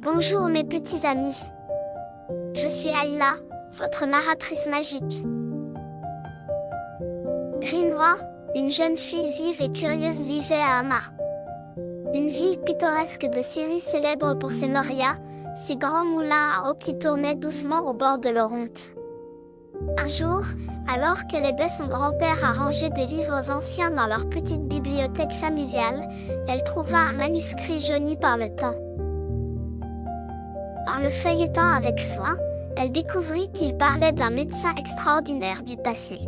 Bonjour mes petits amis. Je suis Ayla, votre narratrice magique. Rinoa, une jeune fille vive et curieuse vivait à Hama. Une ville pittoresque de Syrie célèbre pour ses norias, ses grands moulins à eau qui tournaient doucement au bord de l'Oronte. Un jour, alors qu'elle aidait son grand-père à ranger des livres anciens dans leur petite bibliothèque familiale, elle trouva un manuscrit jauni par le temps. En le feuilletant avec soin, elle découvrit qu'il parlait d'un médecin extraordinaire du passé.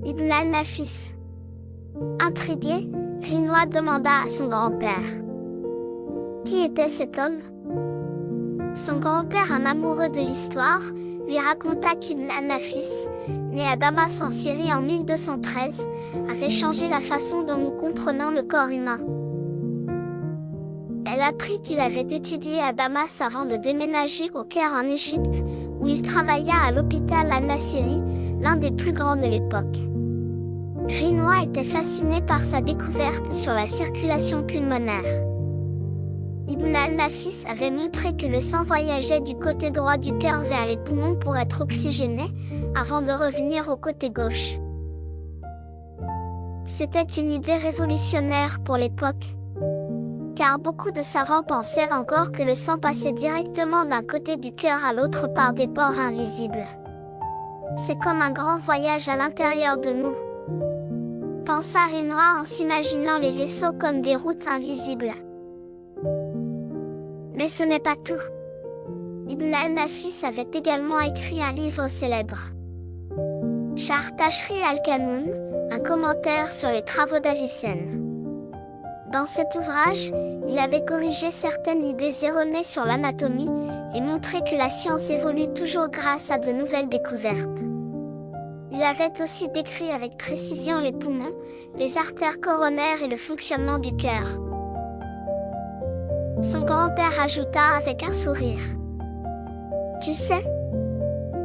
Ibn al-Nafis. Intriguée, Rinoa demanda à son grand-père. Qui était cet homme? Son grand-père, un amoureux de l'histoire, lui raconta qu'Ibn al-Nafis, né à Damas en Syrie en 1213, avait changé la façon dont nous comprenons le corps humain. Elle apprit qu'il avait étudié à Damas avant de déménager au Caire en Égypte, où il travailla à l'hôpital Al-Nassiri, l'un des plus grands de l'époque. Rinoa était fascinée par sa découverte sur la circulation pulmonaire. Ibn al-Nafis avait montré que le sang voyageait du côté droit du cœur vers les poumons pour être oxygéné, avant de revenir au côté gauche. C'était une idée révolutionnaire pour l'époque, car beaucoup de savants pensaient encore que le sang passait directement d'un côté du cœur à l'autre par des pores invisibles. C'est comme un grand voyage à l'intérieur de nous, pensa Rinoa en s'imaginant les vaisseaux comme des routes invisibles. Mais ce n'est pas tout. Ibn al-Nafis avait également écrit un livre célèbre, Sharh Tashri al-Qanun, un commentaire sur les travaux d'Avicenne. Dans cet ouvrage, il avait corrigé certaines idées erronées sur l'anatomie et montré que la science évolue toujours grâce à de nouvelles découvertes. Il avait aussi décrit avec précision les poumons, les artères coronaires et le fonctionnement du cœur. Son grand-père ajouta avec un sourire. Tu sais,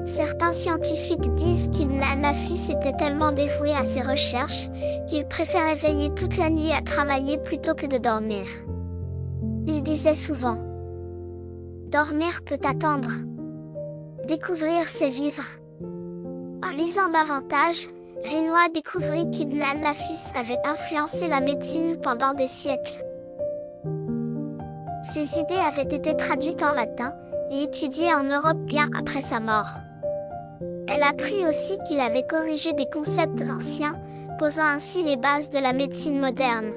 certains scientifiques disent qu'Ibn al-Nafis était tellement dévoué à ses recherches qu'il préférait veiller toute la nuit à travailler plutôt que de dormir. Il disait souvent, « Dormir peut attendre. Découvrir, c'est vivre. » En lisant davantage, Rinoa découvrit qu'Ibn al-Nafis avait influencé la médecine pendant des siècles. Ses idées avaient été traduites en latin et étudiées en Europe bien après sa mort. Elle apprit aussi qu'il avait corrigé des concepts anciens, posant ainsi les bases de la médecine moderne.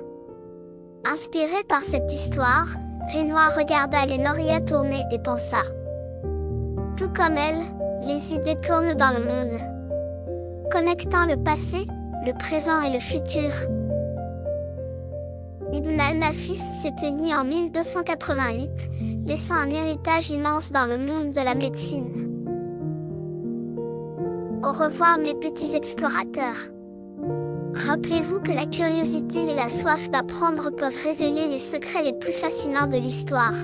Inspirée par cette histoire, Rinoa regarda les norias tourner et pensa. Tout comme elle, les idées tournent dans le monde, connectant le passé, le présent et le futur. Ibn al-Nafis s'éteignit en 1288, laissant un héritage immense dans le monde de la médecine. Au revoir mes petits explorateurs. Rappelez-vous que la curiosité et la soif d'apprendre peuvent révéler les secrets les plus fascinants de l'histoire.